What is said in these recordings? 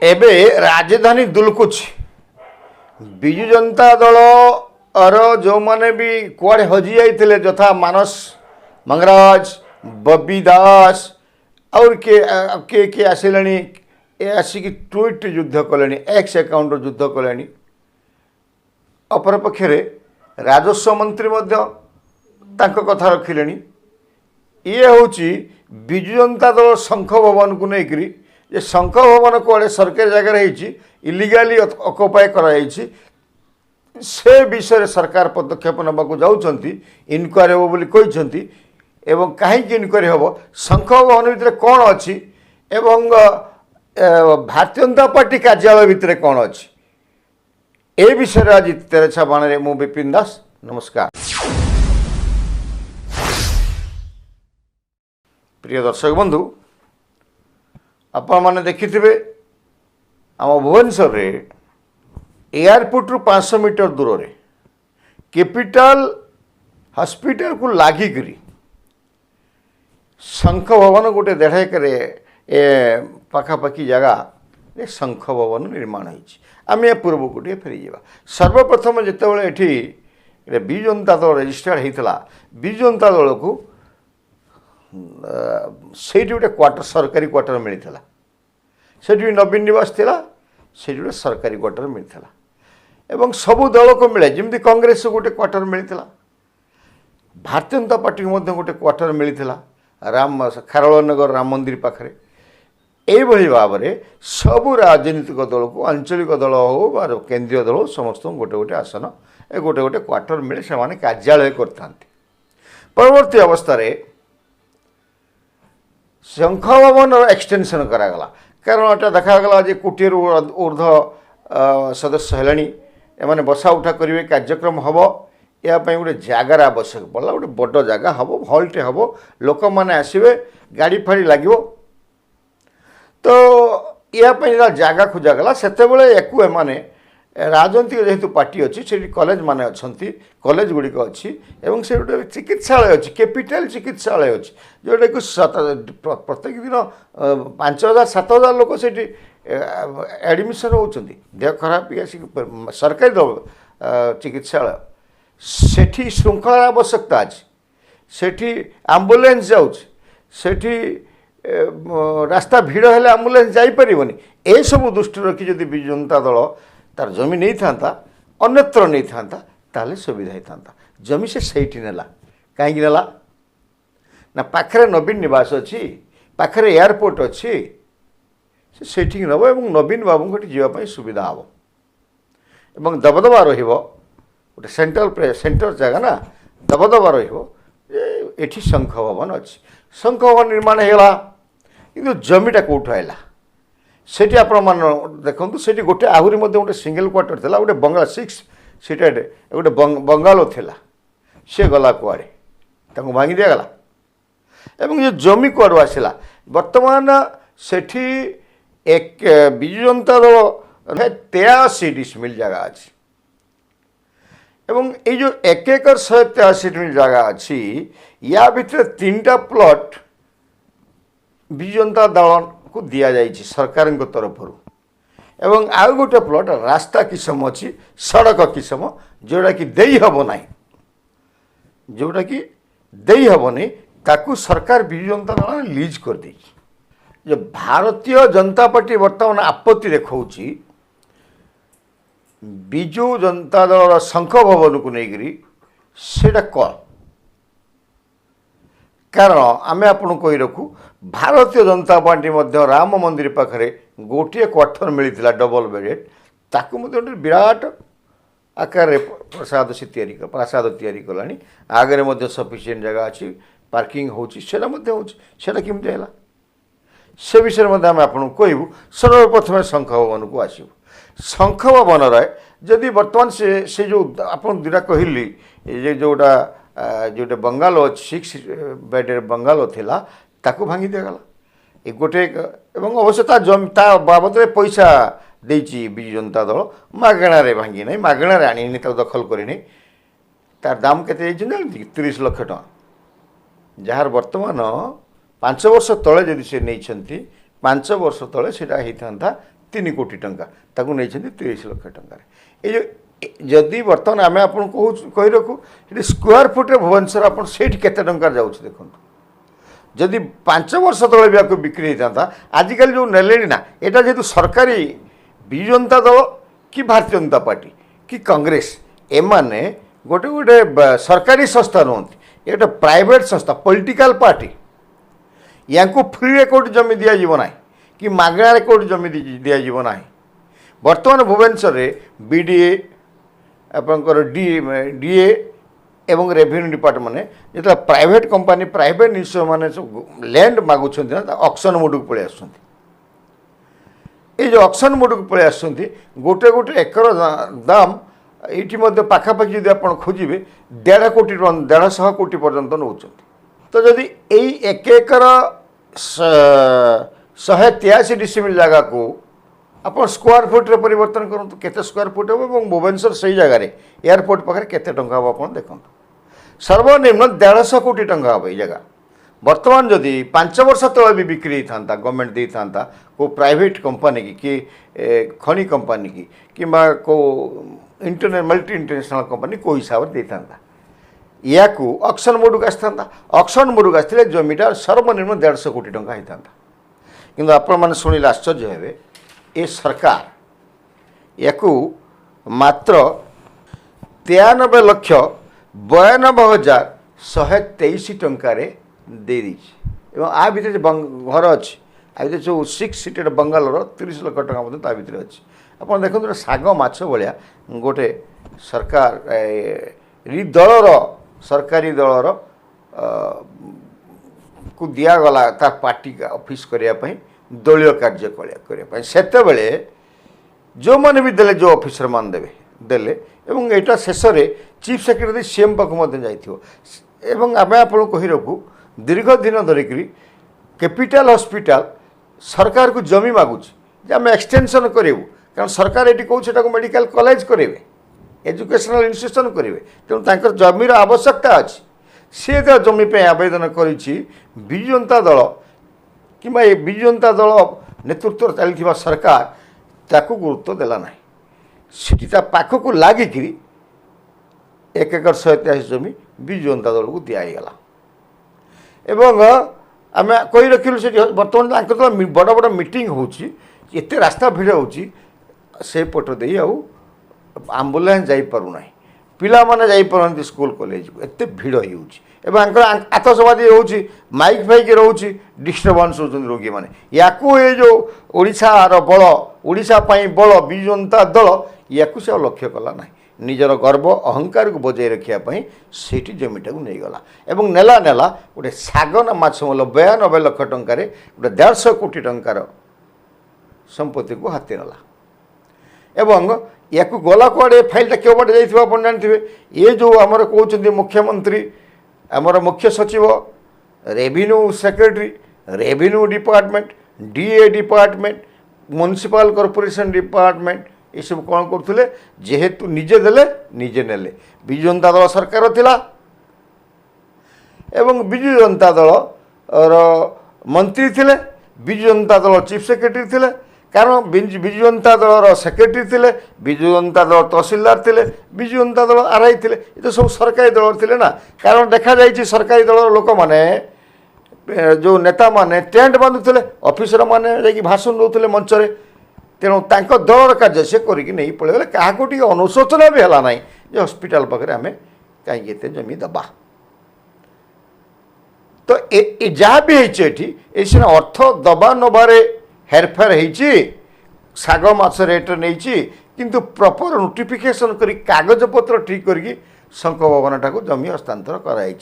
एबे राजधानी दुलकुछ विजु जनता दल जो माने भी कुआड़े हजि जाइथिले यथा मानस मंगराज बबी दास और के आसिलानी ए आसिक ट्विट युद्ध कले एक्स अकाउंट युद्ध कले अपरपक्षे राजस्व मंत्री तांको कथा रखिले ये हूँ विजु जनता दल शंख भवन को लेकर ये शंख भवन कुआड़े सरकारी जगह इलिगाली अकुपाय कराई से विषय सरकार पदक्षेप नबाकू जाउछंती इनक्वारी हो बोली कहते एवं कहीं इनक्वारी हम शंख भवन भितर कौन अच्छी एवं भारतीय जनता पार्टी कार्यालय भितर कौन अच्छी ए विषय आज तेरेछा बाण मु विपिन दास नमस्कार। प्रिय दर्शक बंधु आपण मैंने देखिथिबे आम भुवनेश्वर रे एयरपोर्ट रु 500 मीटर दूर रे कैपिटल हॉस्पिटल को लागिकरी शंख भवन गोटे 1.5 एकर पाखापाखि जगह शंख भवन निर्माण होइछि। आम या पूर्व गोटे फेरी जावा सर्वप्रथम जितेबाला ये विजु जनता दल रेजिस्टर्ड होता विजु जनता दल को से गोटे क्वार्टर सरकारी क्वार्टर मिलता से नवीन निवास थिला से गोटे सरकारी क्वार्टर मिलता एवं सबू दल को मिले जमी कांग्रेस गोटे क्वार्टर मिलता भारतीय जनता पार्टी को गोटे क्वार्टर मिलता राम खारनगर राम मंदिर पाखे यही भाव में सबू राजनीतिक दल को आंचलिक दल हो बा केंद्रीय दल हो समस्त गोटे गोटे आसन ए गोटे गोटे क्वार्टर मिले से कार्यालय करता परवर्ती अवस्था शंख भवन एक्सटेंशन करागला कारण एटा देखागला जे कोटी ऊर्ध सदस्य हेलानी एमाने बसा उठा करेंगे कार्यक्रम हम यापाई गोटे जगार आवश्यक पड़ा गोटे बड़ जगह हम हल्टे हम लोक मैंने आसवे गाड़ी फाड़ी लगे तो यापाई जगह खोजागला से एमाने राजनीतिक जेहेतु पार्टी अच्छी से कॉलेज माने अच्छी कॉलेज गुड़िक अच्छी एवं से गोटे चिकित्सालय अच्छी कैपिटल चिकित्सालय अच्छी जोटा कि प्रत्येक दिन 5,000-7,000 लोक से एडमिशन होती देह खराब सरकारी चिकित्सालय सेठी श्रृंखला आवश्यकता अच्छी सेठी आम्बुलेंस जाऊँगी रास्ता भिड़ हेले आम्बुलेंस जापर ए सब दृष्टि रखी जदि विजु जनता दल तार जमी नहीं था अन्यत्र नहीं था ताले सुविधा ही था जमी से सही नेला कहीं नेला ना पाखरे नवीन निवास अच्छी पाखरे एयरपोर्ट अच्छी से नब एवं नवीन बाबू जावाई सुविधा हम एवं दबदबा रोटे सेंटर जगह ना दबदबा रही शंख भवन अच्छी शंख भवन निर्माण होगा कि जमीटा कौटू आएगा सेठी आपण मान देखु से गोटे आहरी गोटे सिंगल क्वार्टर था गोटे बंगाल 6 सीटेड गोटे बंगालो थिला से गला कुआड़े भांगी दिगला एवं ये जमी कुआड़ू आसला बर्तमान सेठी एक विजु जनता दल 83 डिसमिल जगह अच्छी एवं ये जो 1 एकर 183 डिसमिल जगह अच्छी या भितर 3टा प्लॉट विजु जनता दल को दिया जाइए सरकार तरफ एवं आउ गोटे प्लॉट रास्ता किसम अच्छी सड़क किसम जोटा कि देई हब ना जोटा कि देई हब नहीं ताकू सरकार विजु जनता दल लीज कर दी जो भारतीय जनता पार्टी वर्तमान आपत्ति देखौची विजु जनता दल शंख भवन को लेकर सेटा कौन कारण आम आपको कही रखू भारतीय जनता पार्टी राम मंदिर पाखे गोटे क्वार्टर मिलता डबल बेडेड ताकू विराट आकार प्रसाद से प्रसाद तैयारी कलानी आगे सफिसीयंट जगह अच्छी पार्किंग होची केमती है से विषय में आम आपको कहूँ सर्वप्रथम शंख भवन को आसू शंख भवन जदि बर्तमान से जो आप दुटा कहली जोटा जोटे बंगालो 6 बेड बंगालो थिला ताकू भांगी दिगला ए गोटे एवं अवश्य जमी बाबद में पैसा देची विजु जनता दल मागणार भांगी ना मागणार आनी दखल करनी तार दाम के 30 लाख टका जार बर्तमान 5 वर्ष तले जदि से नहीं 5 वर्ष तले से होता 3 କୋଟି ଟଙ୍କା ତାକୁ ନେଇଛନ୍ତି 30 ଲକ୍ଷ ଟଙ୍କାରେ। এই যে যদি বর্তমান আমি আপনার কই রাখু সেটি স্কোয়ার ফুটে ভুবনেশ্বর আপনার সেইটি কেতে টঙ্কার যাচ্ছে দেখুন। যদি 5 বর্ষ তলে বি বিক্রি হইতা আজকাল যে নেলে না এটা যেহেতু সরকারি বিজু জনতা দল কি ভারতীয় জনতা পার্টি কি কংগ্রেস এমানে গোটে গোটে সরকারি সংস্থা নুহতি এটা প্রাইভেট সংস্থা পলিটিকাল পার্টি ইয়াঙ্কু ফ্রিরে কোটি জমি দিয়াযিব না কি মাগଣାରେ কোটি জমি দিয়াযিব না। বর্তমান ভুবনেশ্বরে বিডিএ আপনার ডিএ এবং রেভিন্যু ডিপার্টমেন্ট যেটা প্রাইভেট কোম্পানি প্রাইভেট ইনস্যুর মানে ল্যান্ড মাগুছেন না অকশন মোডକୁ পড়ে আসছেন। এই যে অকশন মোডକୁ পড়ে আসছেন গোটে গোটে একর দাম এইটি মধ্যে পাখাপাখি যদি আপনার খুঁজবে 1.5 কোটি 150 কোটি পর্যন্ত নেউছেন। তো যদি এই 1 একর 183 ডিসিমিল জায়গাকে আপনার স্কোয়ার ফুট্রে পরিবর্তন করুন কেতে স্কোয়ার ফুট হব এবং ভুবনেশ্বর সেই জায়গায় এয়ারপোর্ট পাখে কেতে টঙ্কা হব আপনার দেখুন। সর্বনিম্ন 150 কোটি টঙ্কা হব এই জায়গা। বর্তমান যদি 5 বর্ষ তলে বি বিক্রি হইতা গভর্নমেন্ট দিয়ে था को प्राइवेट कंपनी की खनि कंपनी की किंबा को मल्टी इंटरनेशनल कंपनी को हिसाब से था या ऑक्शन मोड को आसता ऑक्शन मोड को आसते जमीटा सर्वनिम्न 150 कोटी टंका होता किंतु आपण मैंने शुणिले आश्चर्य हे ए सरकार या मात्र 93,92,123 टंकार दे दीची एवं आ भीतर घर अच्छी आ भीतर जो 6 सीटेड बंगालोर 30 लाख टका मध्य ता भीतर अच्छी आप देखो शाग माछ भाया गोटे सरकार दलर सरकारी दलर को दिगला ता पार्टी ऑफिस करने दलीय कार्य करने से जो मैंने भी देले जो ऑफिसर मान देवे देले एवं एटा शेष में चीफ सेक्रेटरी सीएम पाक एवं आम आप कही रखू दीर्घ दिन धरिक कैपिटल हॉस्पिटल सरकार को जमी मागुच आम एक्सटेंशन करूँ कारण सरकार ये कहूँ मेडिकल कॉलेज करेंगे एजुकेशनल इंस्टीट्यूशन करेंगे तेणु तर जमीर आवश्यकता अच्छी सी जमी पे आवेदन करिछि बिजु जनता दल कि बिजु जनता दल नेतृत्व चली सरकार ताकू गुरुत्व देला ना सीटी पाखक लगिक 1 एकड़ 183 जमी बिजु जनता दल को दिगला एवं आम कही रखिलु से बर्तमान बड़ बड़ मीटिंग होते रास्ता भिड़ से पट दे आम्बुलांस जापरूना पिला माने जापारती स्कूल कॉलेज को एत भिड़ हो आतसबाजी रोचे माइक फाइक रोचे डिस्टर्बान्स हो रोगी मैंने या जो ओडिशार बल ओडिशा बल बिजु जनता दल या से लक्ष्य कला ना निजर गर्व अहंकार को बजाय रखापी से जमीटा को नहीं गला एवं नेला नेला गोटे सागना माछ मूल्य 92 लाख टंकार गोटे 150 कोटी टंकार संपत्ति को हाथी नेला एवं या गला कड़े फाइलटा क्यों बाटे जाइए आप जानते ये जो आमर कहते मुख्यमंत्री आमर मुख्य सचिव revenue secretary revenue department DA department municipal corporation department ये सब कौन करुले जेहेतु निजे देले निजे नेले बिजु जनता दल सरकार थिला एवं बिजु जनता दल मंत्री थिले बिजु जनता दल चीफ सेक्रेटरी थिले कारण बिजु जनता दलर सेक्रेटरी थिले बिजु जनता दल तहसीलदार थिले बिजु जनता दल आरआई थिले ये तो सब सरकारी दल थिले ना कारण देखा जाइए सरकारी दलर लोक माने जो नेता माने टेंट बांधुले ऑफिसर माने जाकि भाषण दौले मंचरे तेणु दलर कार्य से करके नहीं पड़े क्या अनुशोचना भी है ना जे हॉस्पिटल पाखे आम कहीं जमी दबा तो जहाँ भी ये सीना अर्थ दबा नबारे हेरफेर होती शाग माछ रेट नहीं किंतु प्रॉपर नोटिफिकेशन करी कागज पत्र ठीक करके शंख भवन टाक जमी हस्तांतर कराई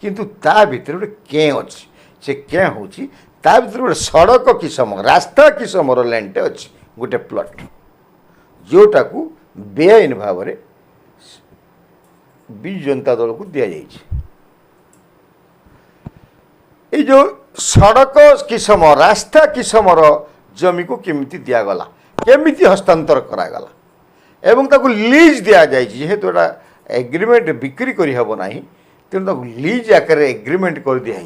किंतु ता भीतर गोटे कें अच्छी से कें हूँ ता भीतर गोटे सड़क किसम रास्ता किसमर लैंड अच्छी गोटे प्लट जोटा को बेआईन भाव में बिजु जनता दल को दि जाइए ये जो सड़क किसम रास्ता किसमर जमी को केमिति दिगला केमिति हस्तांतर करागला एवं ताको लीज दि जाए जेहेतु एटा एग्रीमेंट बिक्री करी हबो नाही तेणु ताको लीज आकार एग्रीमेंट कर दिया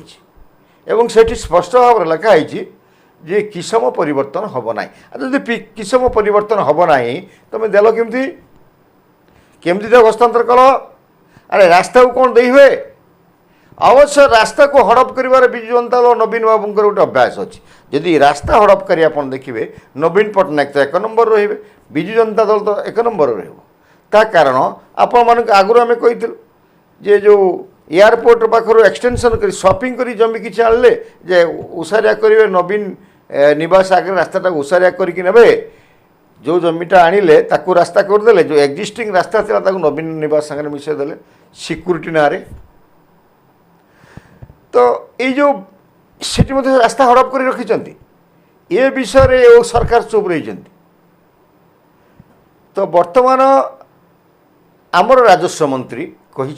एवं सेठी स्पष्ट भाव में लिखा जे किसम परिवर्तन हम ना जदि किसम परिवर्तन हम ना तुम देल केमती केमती तो हस्तांतर कल अरे रास्ता को कौन दे हुए अवश्य रास्ता को हड़प कर विजु जनता दल नवीन बाबू गोटे अभ्यास अच्छी जदि रास्ता हड़प कर देखिए नवीन पट्टनायक तो एक नंबर रे विजु जनता दल तो एक नंबर रा कारण आपण मान आगु आम कही जे जो एयरपोर्ट पाखर एक्सटेंशन कर शॉपिंग कर जमी किसी आनले जे उसारिया करेंगे नवीन निवास आगे रास्ता उसारिया करके नेबे जो जमीटा आनिले ताकू रास्ता करदे जो एक्जिस्टिंग रास्ता था ताकू नवीन निवास सागर मिसेदेले सिक्यूरीटी ना तो ये जो सेठी मध्य रास्ता हड़प कर रखिंट ये विषय सरकार चुप रही तो वर्तमान आमर राजस्व मंत्री कही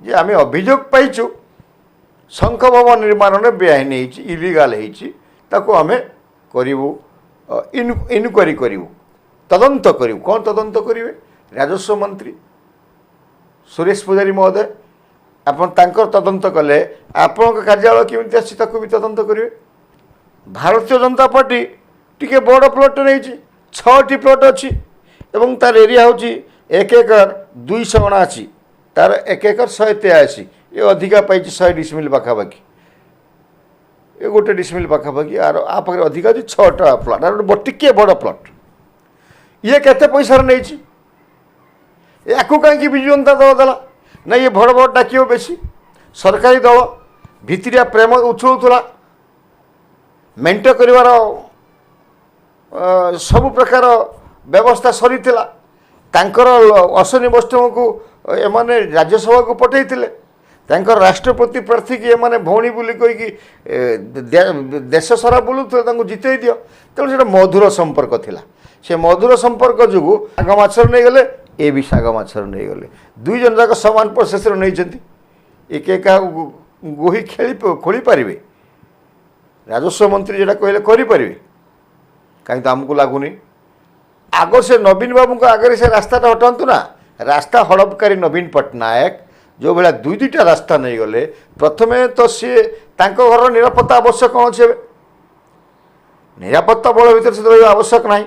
जे आम अभियोग पाइचु शंख भवन निर्माण में बेआईन इलिगाल ताको आम करूँ इनक्वारी करूँ तदंत करूँ कौन तदंत करेंगे राजस्व मंत्री सुरेश पुजारी महोदय आपन तांकर तदंत कले आपण कार्यालय केमी आसी भी तदंत करेंगे भारतीय जनता पार्टी टी बड़ प्लट नहीं 6टी प्लट अच्छी एवं तार एरिया हूँ 1 एकर 200 अणा अच्छी तार 1 एकर 183 ये अधिका पाई 100 डिसमिल पाखापाखि ये गोटे डिसमिल पाखापाखि आर आ पाखे अधिका अच्छी 6टा प्लट आर गोटे टिके बड़ प्लट ये केते पैसा नहीं या कहीं विजु जनता दल देला ना ये भड़ भड़ डाकियो बेसी सरकारी दल भितरिया प्रेम उछलुला मेंट कर सब प्रकार व्यवस्था सरी तांकर अश्विनी वैष्णव को एमाने राज्यसभा को पठेइथिले तांकर राष्ट्रपति प्रार्थी की एमाने भौणी बोली कहीकि देश सारा बुलूले जितई दियो तेणु से मधुर संपर्क थिला से मधुर संपर्क जो आग माछर नहीं गले ए भी साग माछर नहीं गले दुई जन जाक समान प्रोसेस नहीं एक क्या गोही खेली खोली पारे राजस्व मंत्री जेटा कहले करें कहीं तो आमको लगुनि आग से नवीन बाबू को आगे से रास्ताटा हटातु ना रास्ता हड़पकारी नवीन पट्टनायक जो भाया दुई दुईटा रास्ता नहीं गले प्रथमे तो सी घर निरापत्ता आवश्यक कौन अच्छे निरापत्ता बल भर से रहा आवश्यक ना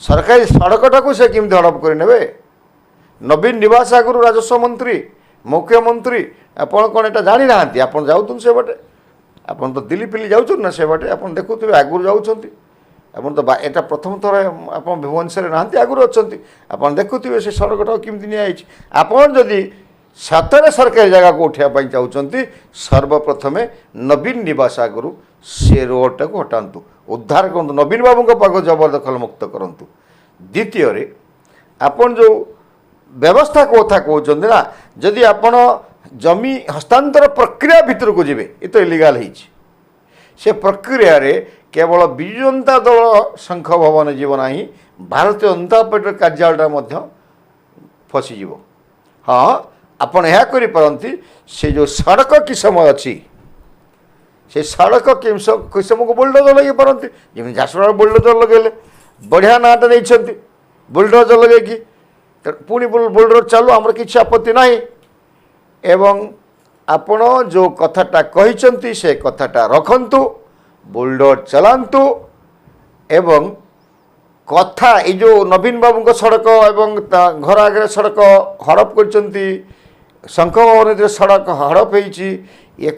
सरकारी सड़कटा को से केमती हड़प करे नवीन निवास आगु राजस्व मंत्री मुख्यमंत्री आपड़ कौन यहाँ जानी ना आप जाऊँ से बाटे आप तो दिल्ली फिल्ली जाऊँ ना से बाटे आप देखुए आगु जाऊँच आप तो यहाँ प्रथम थर आप भुवनेश्वर ना आगुरी अच्छा आप देखुए से सड़कटा केमती निजी आपड़ जदि सतरे सरकारी जगह को उठाई चाहते सर्वप्रथमे नवीन निवास आगु से रोडटा को हटातु उद्धार करूँ नवीन बाबू पाख जबरदखल मुक्त करूँ द्वितीय आपन जो व्यवस्था कथा कहते ना जदि आपण जमी हस्तांतर प्रक्रिया भीतर को जीवे ये तो इलिगाल से प्रक्रिया रे केवल विजु जनता दल शंख भवन जीव ना भारतीय जनता पार्टी कार्यालयटा फसीज हाँ आपण यह करी से जो सड़क किसम अच्छी से सड़क किसम को बुलडोजर लगे पारती जमी झारसुगुड़ा बुलडोजर लगे बढ़िया नाटा नहीं बुलडोजर लगे पुणी बुलडोजर चालू आमर किसी आपत्ति ना एवं आपण जो कथाटा कहते से कथाटा रखंतु बुलडोजर चलांतु एवं कथा ये जो नवीन बाबू सड़क एवं घर आगे सड़क हड़प कर शंख भवन सड़क हड़प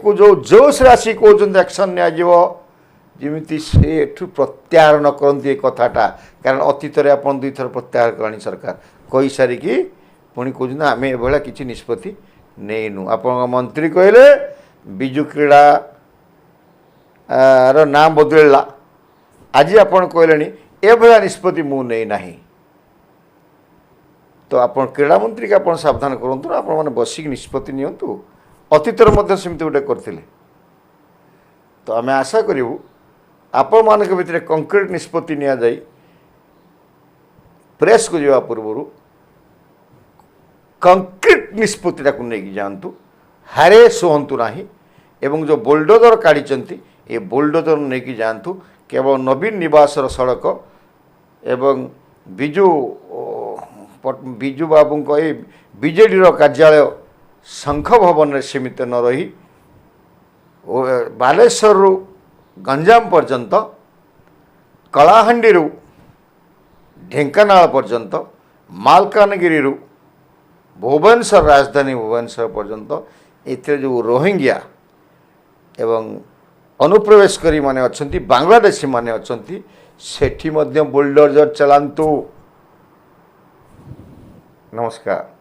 हो जो जोश राशि कहते एक्शन निमती से प्रत्याहार न करती कथाटा कारण अतीत में आप दुई थर प्रत्याहार कलानी सरकार कही सारिकी पुणी कहते आम ये किसी निष्पत्ति नहींनु आप मंत्री कहले विजु क्रीड़ा रो नाम बदलला आज आप कहले एभला निष्पत्ति मु नहीं ना तो आप क्रीड़ा मंत्री के आप सावधान करूँ ना आप बसिक निष्पत्ति नियंतु अतीतर सेमती गोटे करते तो आम आशा करूँ आपण मान भितर कंक्रीट निष्पत्ति नि जाए प्रेस को जावा पूर्व कंक्रीट निष्पत्तिटा को लेकिन जातु हारेस हूँ ना एवं जो बुलडोजर काढ़ी ये बुलडोजर नहीं जातु केवल नवीन निवास सड़क एवं विजु विजु बाबू ये बीजेडी कार्यालय शंख भवन में सीमित न रही बालेश्वर गंजाम पर्यंत କଳାହାଣ୍ଡିରୁ ଢେଙ୍କାନାଳ ପର୍ଯ୍ୟନ୍ତ ମାଲକାନଗିରିରୁ ଭୁବନେଶ୍ୱର ରାଜଧାନୀ ଭୁବନେଶ୍ୱର ପର୍ଯ୍ୟନ୍ତ ଏଥିରେ ଯେଉଁ ରୋହିଙ୍ଗ୍ୟା ଏବଂ ଅନୁପ୍ରବେଶକାରୀ ମାନେ ଅଛନ୍ତି ବାଂଲାଦେଶୀ ମାନେ ଅଛନ୍ତି ସେଠି ମଧ୍ୟ ବୁଲଡୋଜର ଚଲାନ୍ତୁ। ନମସ୍କାର।